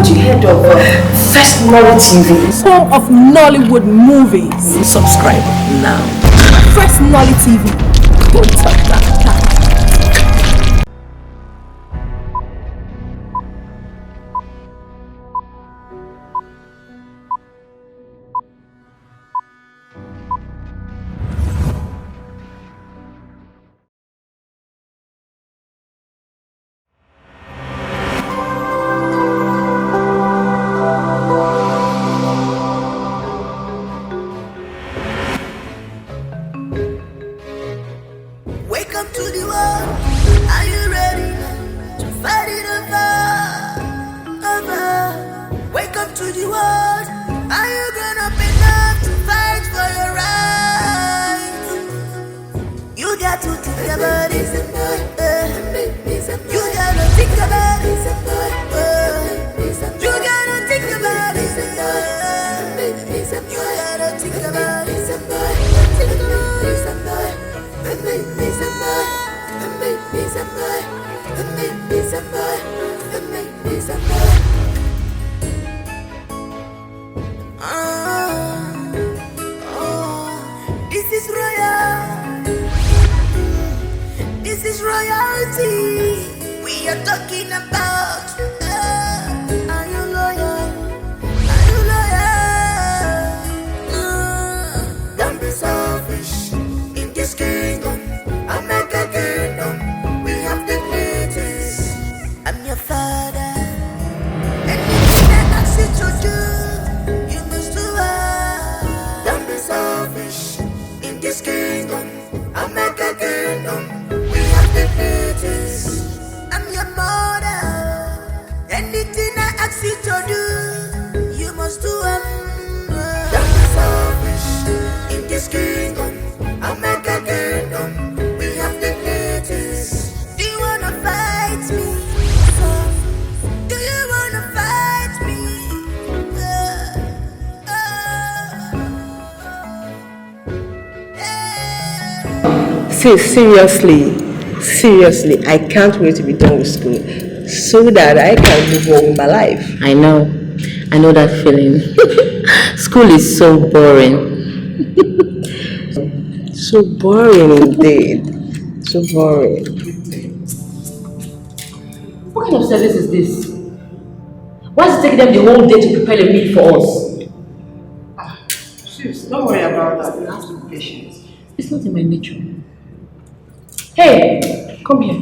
haven't you heard of First Nolly TV? Home of Nollywood movies. Subscribe now. First Nolly TV. Don't touch that. Seriously, I can't wait to be done with school so that I can move on with my life. I know that feeling. School is so boring. So boring indeed. So boring. What kind of service is this? Why is it taking them the whole day to prepare a meal for us? Sis, don't worry about that. You have to be patient. It's not in my nature. Hey, come here.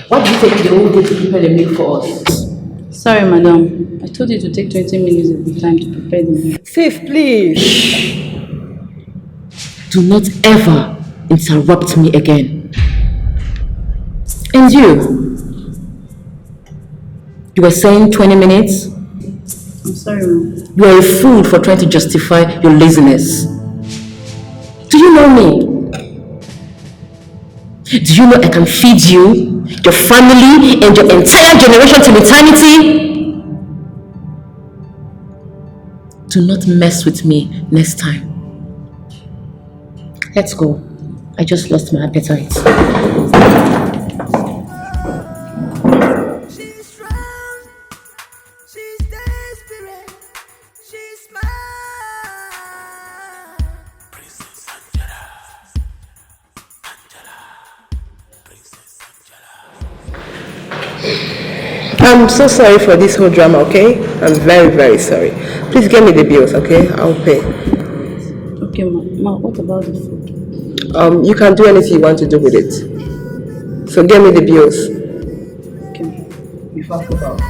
Why did you take the whole day to prepare the meal for us? Sorry, madam. I told you to take 20 minutes of the time to prepare the meal. Sis, please. Do not ever interrupt me again. And you were saying 20 minutes? I'm sorry, ma'am. You are a fool for trying to justify your laziness. Do you know me? Do you know I can feed you, your family, and your entire generation till eternity? Do not mess with me next time. Let's go. I just lost my appetite. I'm so sorry for this whole drama, okay? I'm very, very sorry. Please get me the bills, okay? I'll pay. Okay, ma, what about the food? You can do anything you want to do with it. So get me the bills. Okay. Before I go out.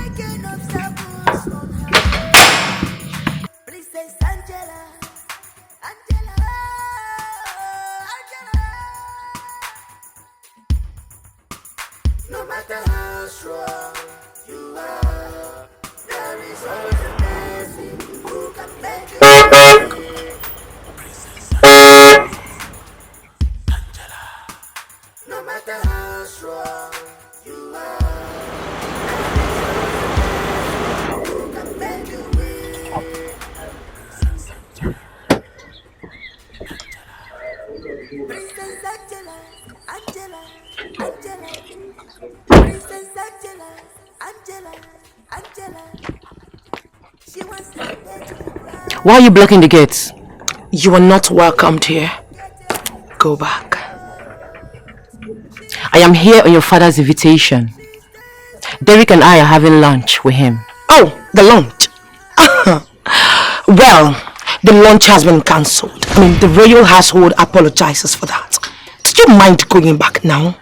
Why are you blocking the gates? You are not welcomed here. Go back. I am here on your father's invitation. Derek and I are having lunch with him. Oh, the lunch. Well, the lunch has been cancelled. I mean, the royal household apologizes for that. Do you mind going back now?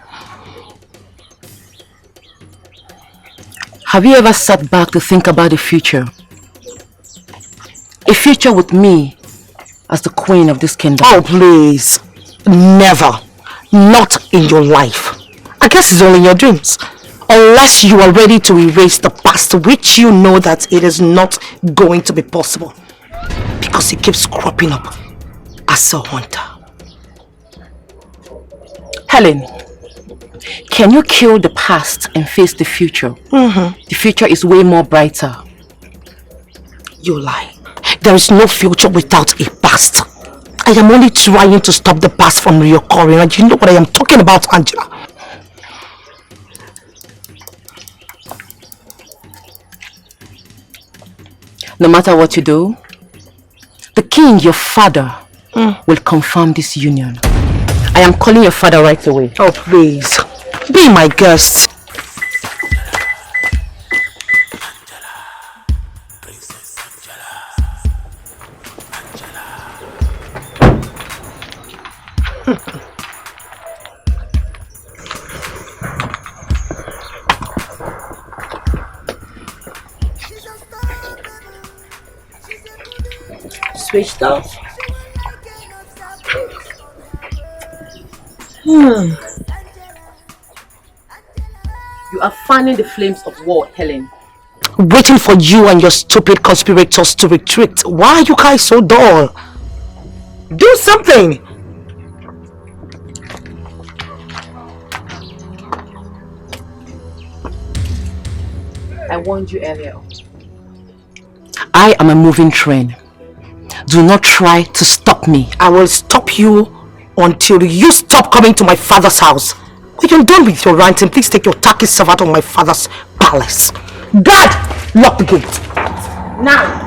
Have you ever sat back to think about the future? A future with me as the queen of this kingdom. Oh, please. Never. Not in your life. I guess it's only in your dreams. Unless you are ready to erase the past, which you know that it is not going to be possible. Because it keeps cropping up as a hunter. Helen, can you kill the past and face the future? The future is way more brighter. You lie. There is no future without a past. I am only trying to stop the past from reoccurring, and you know what I am talking about, Angela. No matter what you do, the king, your father, will confirm this union. I am calling your father right away. Oh, please. Be my guest. Switched off. You are fanning the flames of war, Helen. Waiting for you and your stupid conspirators to retreat. Why are you guys so dull? Do something! I warned you earlier. I am a moving train. Do not try to stop me. I will stop you until you stop coming to my father's house. When you're done with your ranting, please take your tacky self out of my father's palace. Guard! Lock the gate. Now!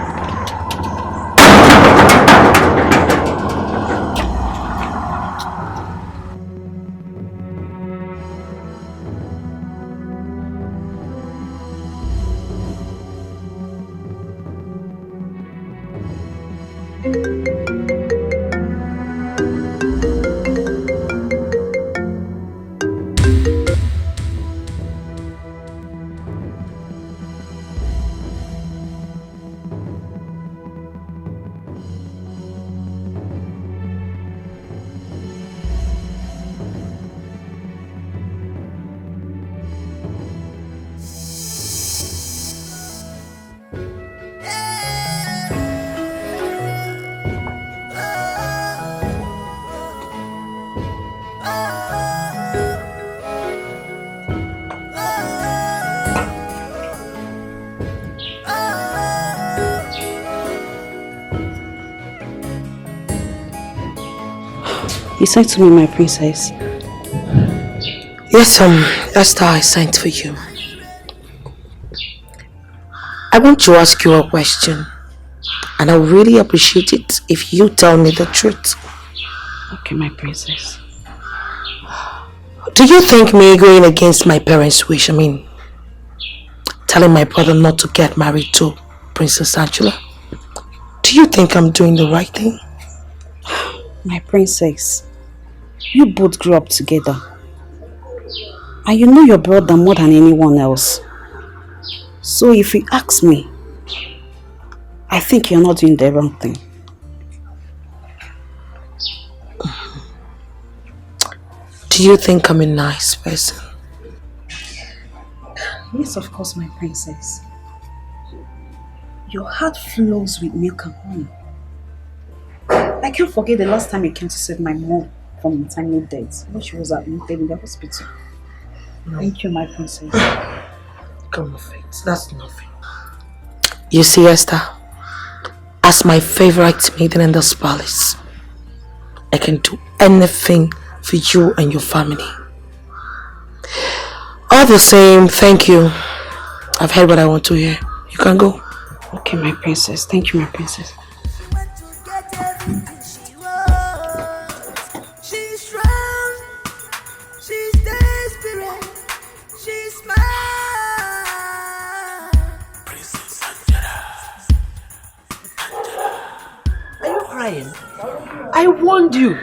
You sent to me, my princess. Yes, Esther, I sent for you. I want to ask you a question, and I really appreciate it if you tell me the truth. Okay, my princess. Do you think me going against my parents' wish, telling my brother not to get married to Princess Angela, do you think I'm doing the right thing? My princess, you both grew up together. And you know your brother more than anyone else. So if you ask me, I think you're not doing the wrong thing. Do you think I'm a nice person? Yes, of course, my princess. Your heart flows with milk and honey. I can't forget the last time you came to save my mom from untimely death when she was admitted in the hospital. No. Thank you, my princess. Come off it. That's nothing. You see, Esther, as my favorite maiden in this palace, I can do anything for you and your family. All the same, thank you. I've heard what I want to hear. You can go. Okay, my princess. Thank you, my princess. She's strong, she's desperate, she's mine. Princess Angela. Are you crying? I warned you,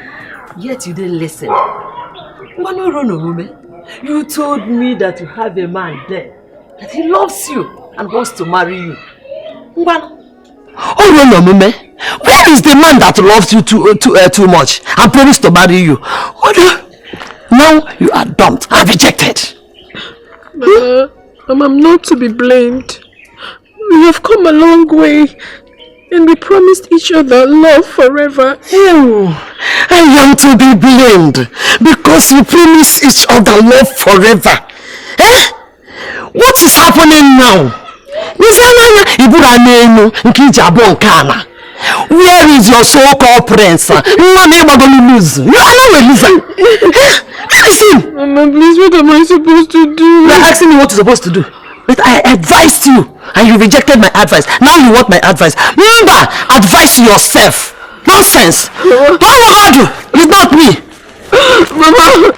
yet you didn't listen. You told me that you have a man there, that he loves you and wants to marry you. Oh no, Mume. Where is the man that loves you too much and promised to marry you? Now you are dumped and rejected. Mama, I'm not to be blamed. We have come a long way and we promised each other love forever. I am to be blamed because you promised each other love forever. What is happening now? Where is your so-called prince? You are never going to lose. You are not a loser. Listen. Mama, please, what am I supposed to do? You are asking me what you're supposed to do. But I advised you and you rejected my advice. Now you want my advice. Remember, advise yourself. Nonsense. Don't argue. It's not me. Mama.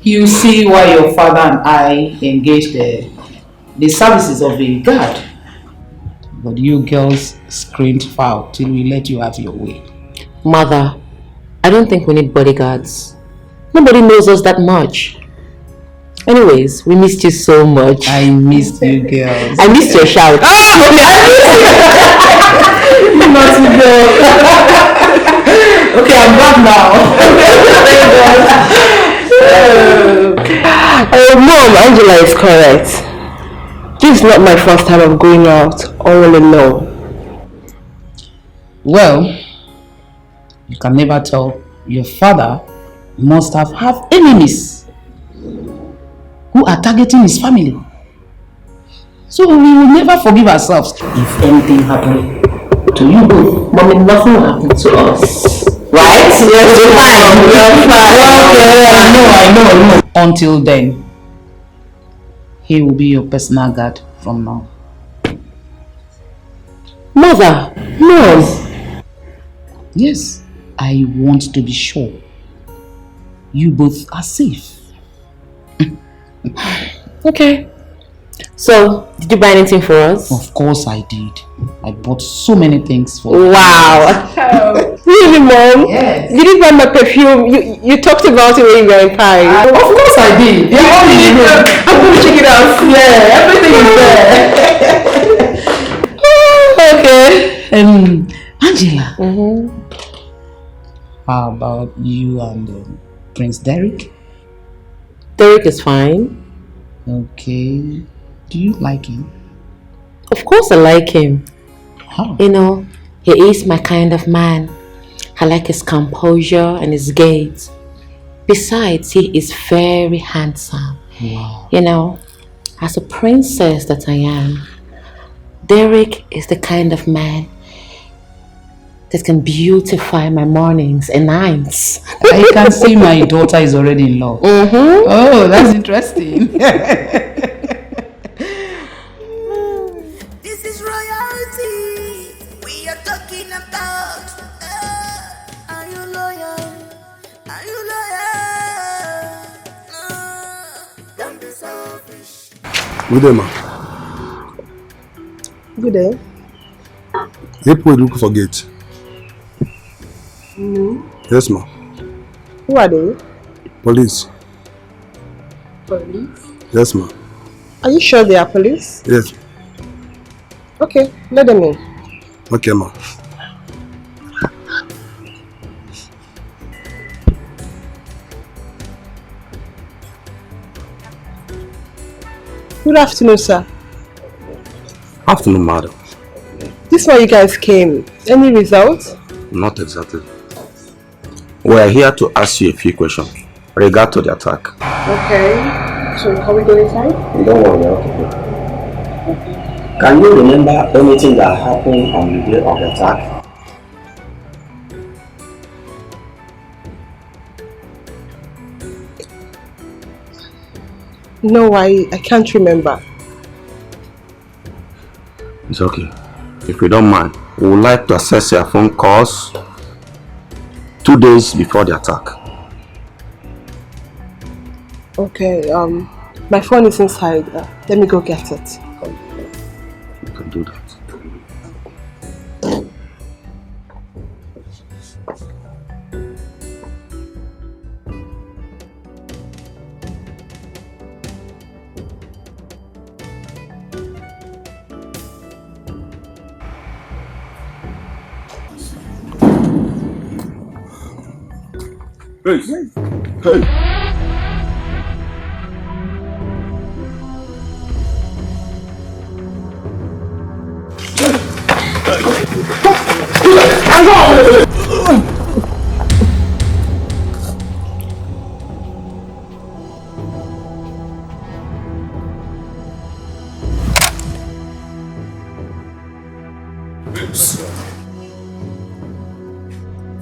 You see why your father and I engaged the services of a guard. But you girls screamed foul till we let you have your way. Mother, I don't think we need bodyguards. Nobody knows us that much. Anyways, we missed you so much. I missed you girls. I missed your shout. Oh, you naughty girl. Okay, I'm back now. Mom, Angela is correct. This is not my first time of going out all alone. Well, you can never tell. Your father must have enemies who are targeting his family. So we will never forgive ourselves if anything happened to you both. Mommy, nothing will happen to us. Right? Yes, I know. Until then, he will be your personal guard from now. Mother, no. Yes, I want to be sure you both are safe. Okay. So, did you buy anything for us? Of course I did. I bought so many things for you. Wow. Really, Mom? Yes. You didn't buy my perfume. You talked about it when you were in Paris. Of course I did. They're all in the room. I'm going to check it out. Yeah, everything is there. Okay. Angela. How about you and Prince Derek? Derek is fine. Okay. Do you like him? Of course I like him. How? You know, he is my kind of man. I like his composure and his gait. Besides, he is very handsome. Wow. You know, as a princess that I am, Derek is the kind of man that can beautify my mornings and nights. I can see my daughter is already in love. Oh, that's interesting. This is royalty we are talking about. Are you loyal? Are you loyal? Don't be selfish. Good day, ma. Good day. People look forget. Yes, ma. Who are they? Police. Police? Yes, ma. Are you sure they are police? Yes. Okay, let them in. Okay, ma. Good afternoon, sir. Afternoon, madam. This is why you guys came. Any results? Not exactly. We're here to ask you a few questions regard to the attack. Okay. So can we go inside? Don't worry, okay. Can you remember anything that happened on the day of the attack? No, I can't remember. It's okay. If you don't mind, we would like to access your phone calls 2 days before the attack. Okay, my phone is inside. Let me go get it. You can do that. Hey! Hey!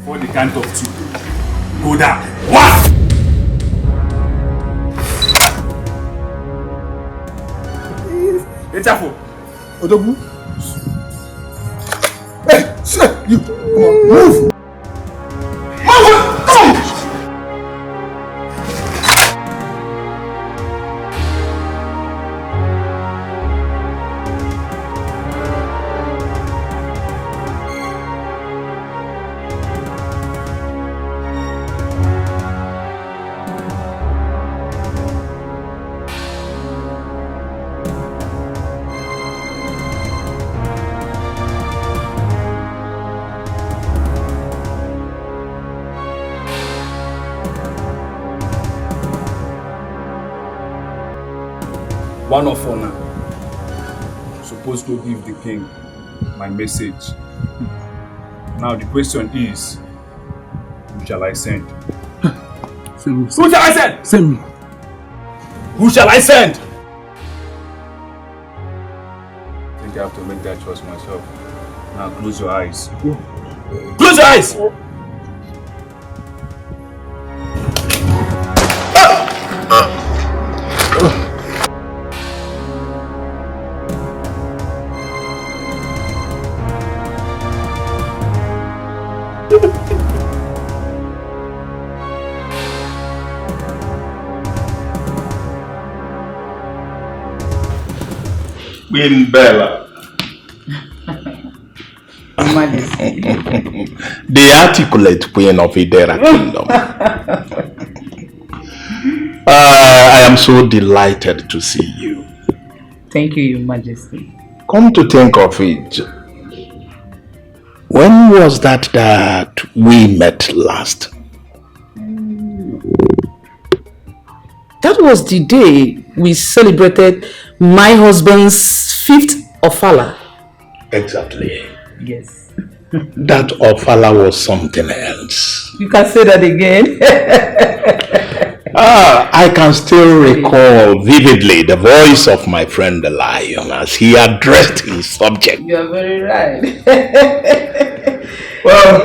For the count of 2, go down. 1! Etiko! Odogu! Hey! Sir! You! Come on, move! Move! Come! One of honor supposed to give the king my message. Now the question is, who shall I send? Who shall I send? Send me. Who shall I send? I think I have to make that choice myself. Now close your eyes. Yeah. Close your eyes! Queen Bella. The articulate queen of Idera Kingdom. I am so delighted to see you. Thank you, Your Majesty. Come to think of it, when was that we met last? That was the day we celebrated my husband's 5th Ofala. Exactly. Yes. That Ofala was something else. You can say that again. I can still recall vividly the voice of my friend the lion as he addressed his subject. You are very right. Well,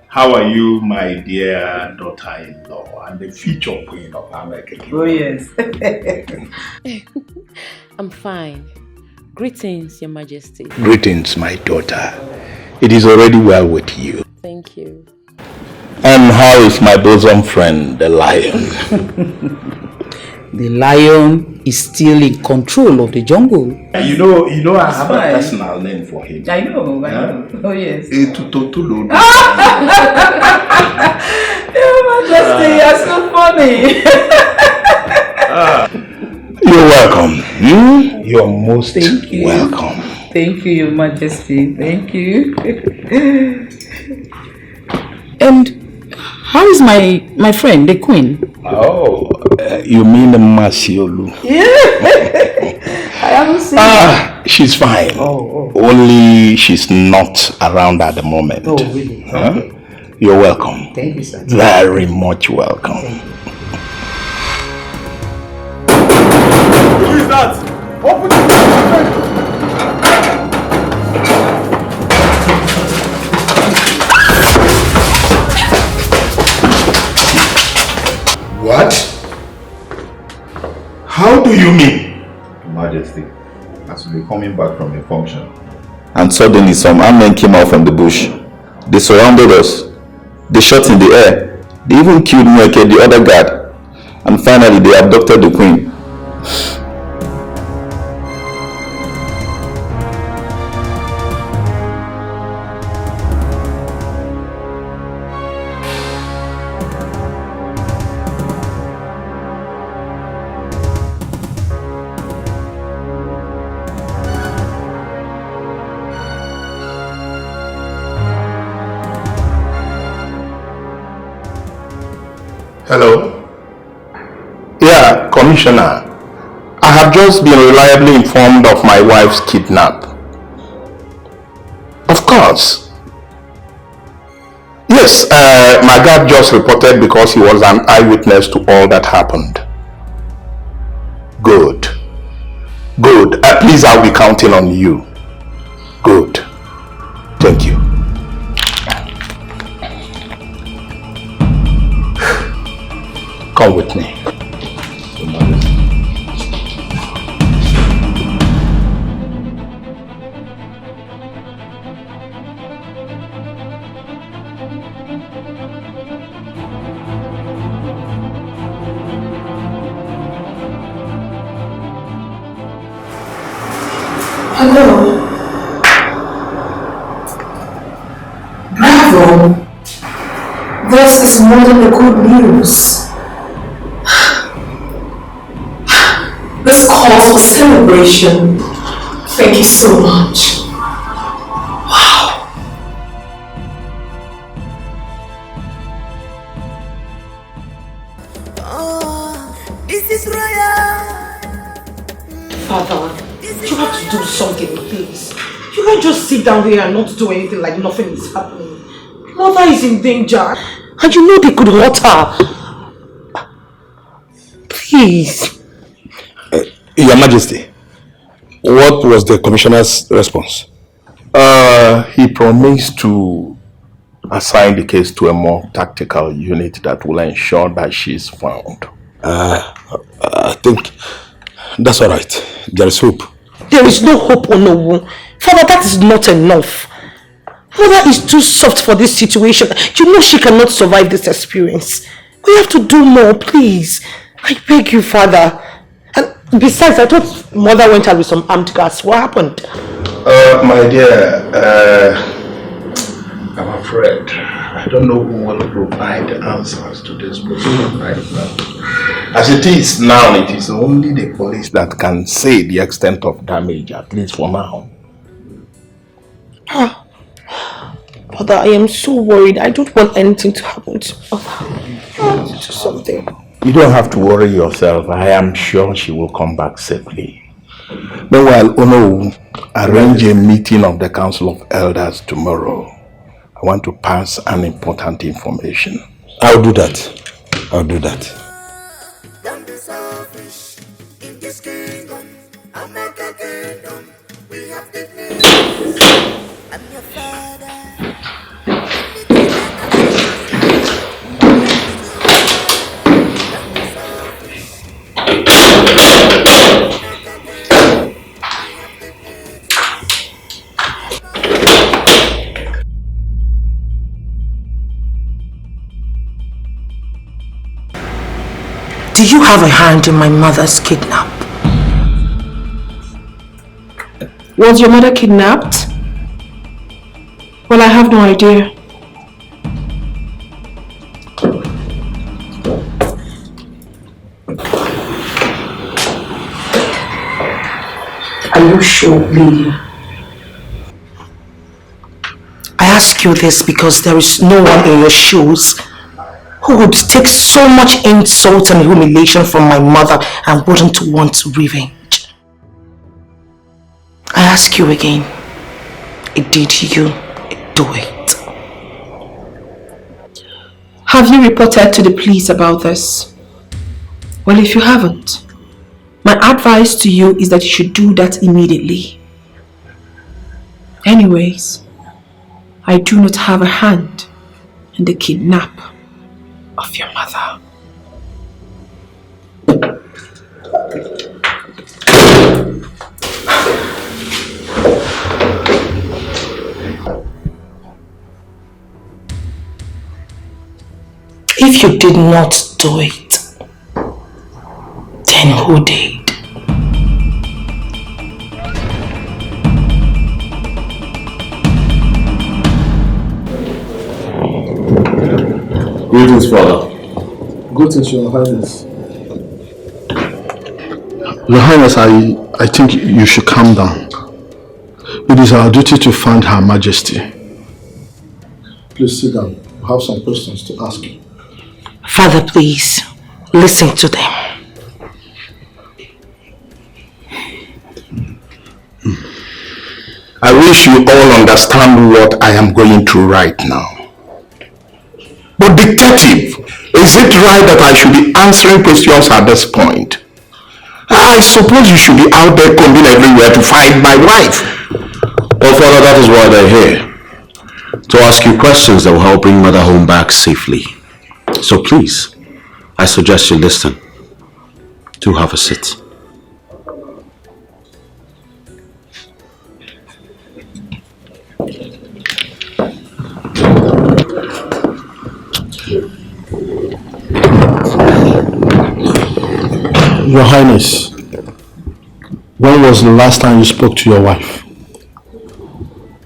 how are you, my dear daughter-in-law and the future queen of America? Oh yes. I'm fine. Greetings, Your Majesty. Greetings, my daughter. It is already well with you. Thank you. And how is my bosom friend, the lion? The lion is still in control of the jungle. You know, I have a personal name for him. I know. Oh yes. Etiko. Your Majesty, you're so funny. You're welcome. You're most welcome. Thank you, Your Majesty. Thank you. And how is my friend, the Queen? Oh, you mean the Masiolu? Yeah. I haven't seen her. She's fine. Oh. Only she's not around at the moment. Oh, really? Okay. You're welcome. Thank you, sir. Very much welcome. Who is that? Open the door! What? How do you mean? Majesty, as we were coming back from a function. And suddenly some armed men came out from the bush. They surrounded us. They shot in the air. They even killed Mweke, the other guard. And finally they abducted the queen. Hello? Yeah, Commissioner. I have just been reliably informed of my wife's kidnap. Of course. Yes, my guard just reported because he was an eyewitness to all that happened. Good. Good. Please, I'll be counting on you. Good. Thank you. Come with me. Hello. Bravo. This is more than the good news. This calls for celebration. Thank you so much. Wow. This is royal. Father, you have to do something, please. You can't just sit down here and not do anything like nothing is happening. Mother is in danger. And you know they could hurt her. Please. Your Majesty, what was the Commissioner's response? He promised to assign the case to a more tactical unit that will ensure that she is found. I think that's all right. There is hope. There is no hope, Onowu. Father, that is not enough. Mother is too soft for this situation. You know she cannot survive this experience. We have to do more, please. I beg you, Father. And besides, I thought Mother went out with some armed guards. What happened? My dear, I'm afraid I don't know who will provide answers to this question right now. As it is now, it is only the police that can say the extent of damage, at least for now. Father, I am so worried. I don't want anything to happen to Mother. I want to do something. You don't have to worry yourself. I am sure she will come back safely. Meanwhile, Ono, arrange a meeting of the Council of Elders tomorrow. I want to pass an important information. I'll do that. I'll do that. Don't be selfish in this kingdom. I'll make a kingdom. We have the news. I'm your father. Do you have a hand in my mother's kidnap? Was your mother kidnapped? Well, I have no idea. Are you sure, Lydia? I ask you this because there is no one in your shoes who would take so much insult and humiliation from my mother and wouldn't want revenge. I ask you again, did you do it? Have you reported to the police about this? Well, if you haven't, my advice to you is that you should do that immediately. Anyways, I do not have a hand in the kidnap of your mother. If you did not do it, then who did? Greetings, Father. Greetings, Your Highness. Your Highness, I think you should calm down. It is our duty to find Her Majesty. Please sit down. I have some questions to ask you. Father, please, listen to them. I wish you all understand what I am going through right now. But detective, is it right that I should be answering questions at this point? I suppose you should be out there combing everywhere to find my wife. Well, Father, that is why they're here. To ask you questions that will help bring Mother home back safely. So please, I suggest you listen. Do have a seat. Your Highness, when was the last time you spoke to your wife?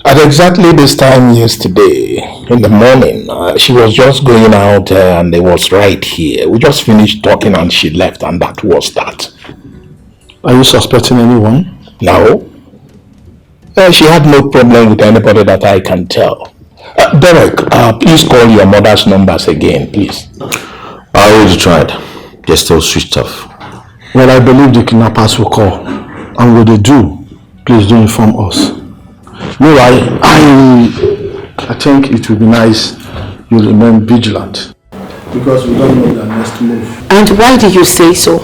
At exactly this time yesterday, in the morning, she was just going out and it was right here. We just finished talking and she left, and that was that. Are you suspecting anyone? No. She had no problem with anybody that I can tell. Derek, please call your mother's numbers again, please. I already tried. They're still switched off. Well, I believe the kidnappers will call. And when they do, please do inform us. No, I think it would be nice you remain vigilant. Because we don't know their next move. And why do you say so?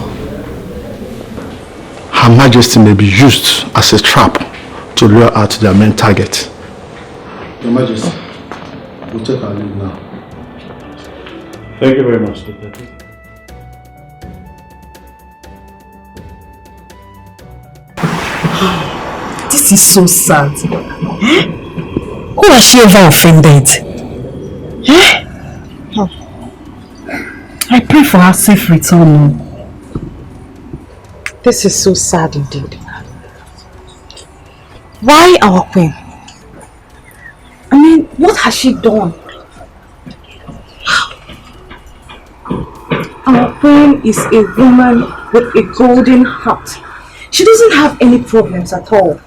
Her Majesty may be used as a trap to lure out their main target. Your Majesty, we'll take our leave now. Thank you very much, Detective. This is so sad. Who has she ever offended? I pray for her safe return. This is so sad indeed. Why our queen? I mean, what has she done? Our queen is a woman with a golden heart. She doesn't have any problems at all.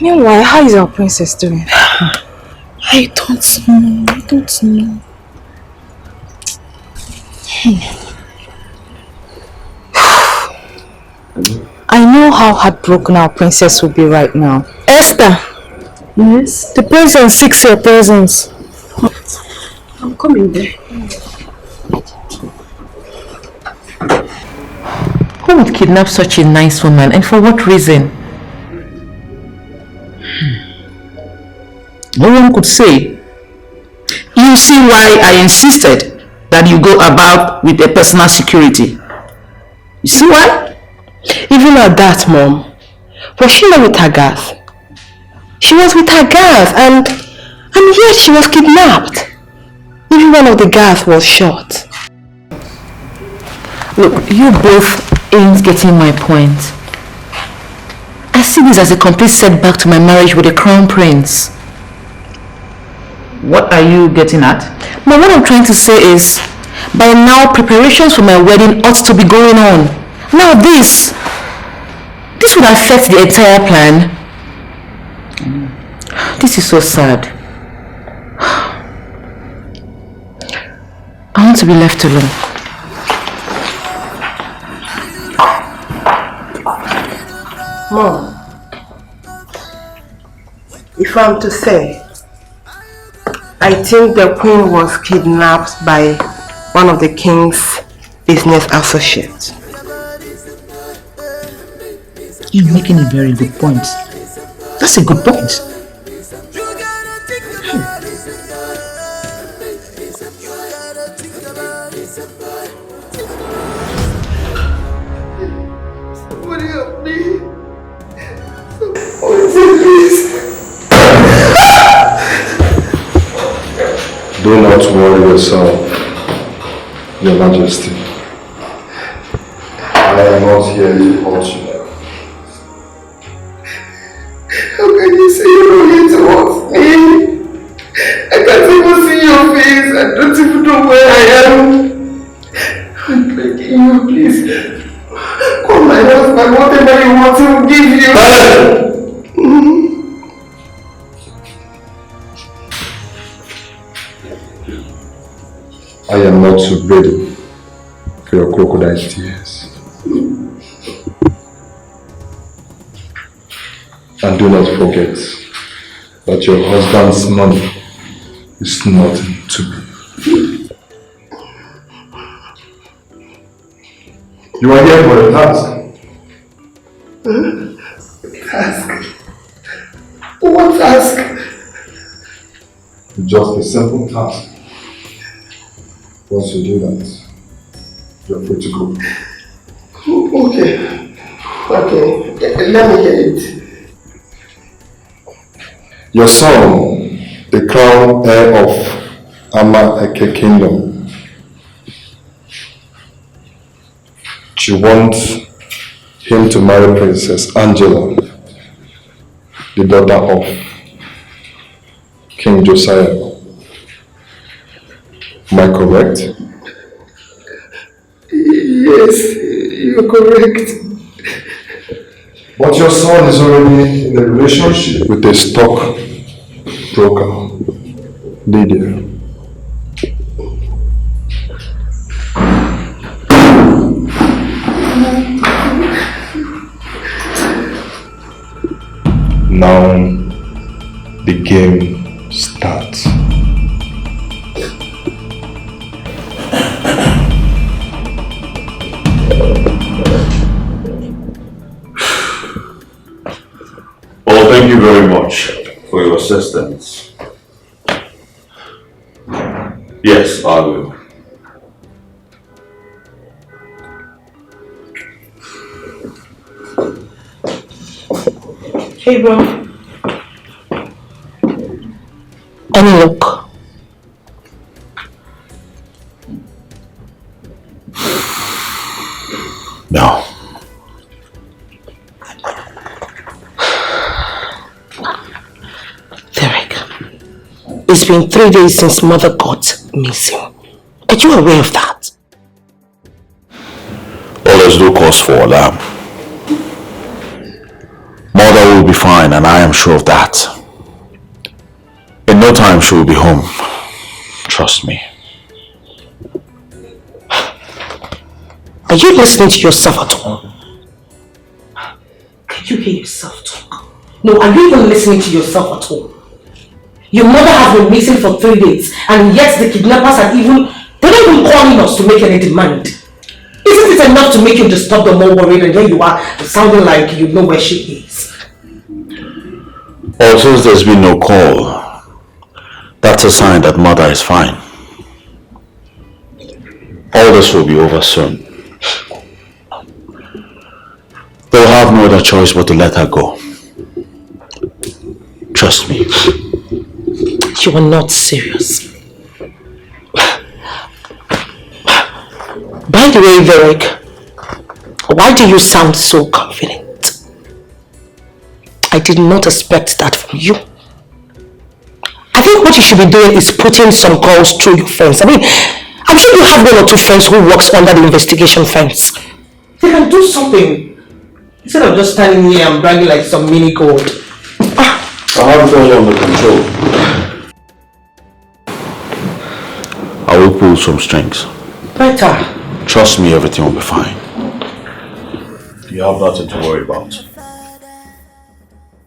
Meanwhile, how is our princess doing? I don't know. I know how heartbroken our princess will be right now. Esther! Yes? The president seeks your presence. I'm coming there. Who would kidnap such a nice woman, and for what reason? No one could say. You see why I insisted that you go about with a personal security. You see why? Even at that, Mom, was she not with her girls? She was with her girls, and yet she was kidnapped. Even one of the girls was shot. Look, you both ain't getting my point. I see this as a complete setback to my marriage with the crown prince. What are you getting at? But what I'm trying to say is, By now, preparations for my wedding ought to be going on. Now this would affect the entire plan. This is so sad. I want to be left alone. Mom, if I'm to say, I think the queen was kidnapped by one of the king's business associates. You're making a very good point. That's a good point. Somebody help me. Do not worry yourself, Your Majesty. I am not here to hurt you. How can you say you're not here to hurt me? I can't even see your face. I don't even know where I am. I'm begging you, please. Call my husband, whatever you want, he will give you. I am not ready for your crocodile tears. And do not forget that your husband's money is nothing to me. You are here for a task. Task? What task? Just a simple task. Once you do that, you're free to go. Okay. Okay. Let me get it. Your son, the crown heir of Ama-Eke Kingdom, you want him to marry Princess Angela, the daughter of King Josiah. Am I correct? Yes, you're correct. But your son is already in a relationship with a stock broker, Lydia. Now the game starts. Well, thank you very much for your assistance. Yes, I will. Hey, bro. Any luck? No. Derek, it's been 3 days since Mother got missing. Are you aware of that? Well, there's no cause for alarm. Mother will be fine, and I am sure of that. In no time, she will be home. Trust me. Are you listening to yourself at all? Can you hear yourself talk? No, are you even listening to yourself at all? Your mother has been missing for 3 days, and yet the kidnappers they're not even calling us to make any demand. Isn't it enough to make you disturb them more worried, and here you are sounding like you know where she is? Well, since there's been no call, that's a sign that Mother is fine. All this will be over soon. They'll have no other choice but to let her go. Trust me. You are not serious. By the way, Derek, why do you sound so confident? I did not expect that from you. I think what you should be doing is putting some calls through your friends. I mean, I'm sure you have one or two friends who works under the investigation fence. They can do something. Instead of just standing here and bragging like some mini gold. I have it all under control. I will pull some strings. Better. Trust me, everything will be fine. You have nothing to worry about.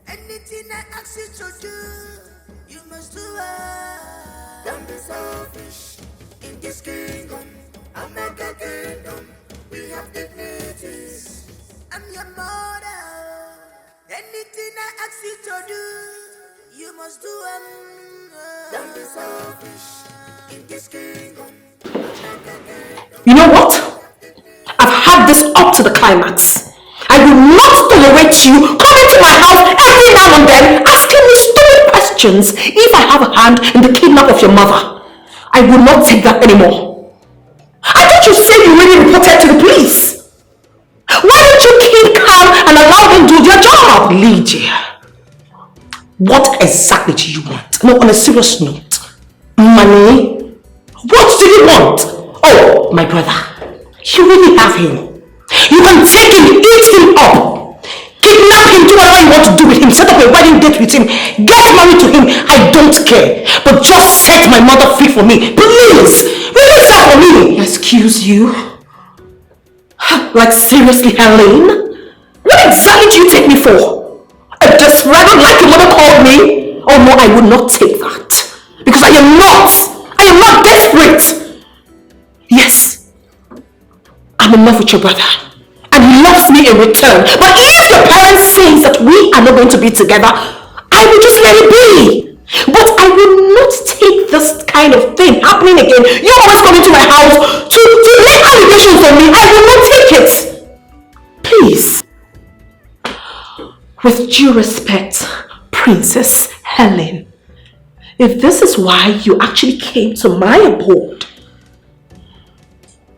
Anything I ask you to do, you must do it. Don't be selfish. In this kingdom, I'm not a kingdom. We have dignities. I'm your mother. Anything I ask you to do, you must do it. Don't be selfish. In this kingdom, I'm not a kingdom. You know what? I've had this up to the climax. I will not tolerate you coming to my house every now and then asking me stupid questions if I have a hand in the kidnap of your mother. I will not take that anymore. I thought you said you really reported to the police. Why don't you keep calm and allow them do their job? Lydia, what exactly do you want? No, on a serious note. Money? What do you want? Oh, my brother, you really have him. You can take him, eat him up, kidnap him, do whatever you want to do with him, set up a wedding date with him, get married to him. I don't care. But just set my mother free for me. Please, release her for me. Excuse you? Like seriously, Helen? What exactly do you take me for? A desperate like your mother called me? Oh no, I would not take that. Because I am not desperate. Yes, I'm in love with your brother. And he loves me in return. But if your parents say that we are not going to be together, I will just let it be. But I will not take this kind of thing happening again. You always come into my house to make allegations on me. I will not take it. Please. With due respect, Princess Helen, if this is why you actually came to my abode,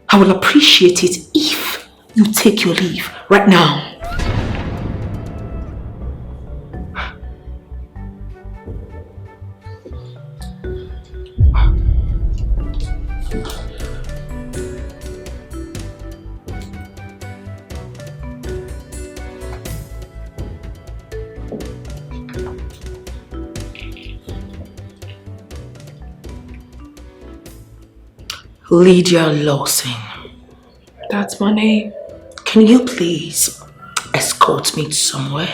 I will appreciate it if you take your leave right now. Lydia Lawson. That's my name. Can you please escort me somewhere?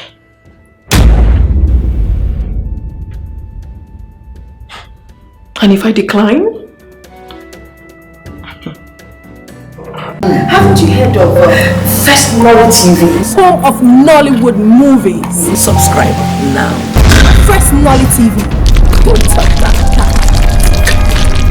And if I decline? Haven't you heard of First Nolly TV? Home of Nollywood movies. Subscribe now. First Nolly TV. Don't touch that.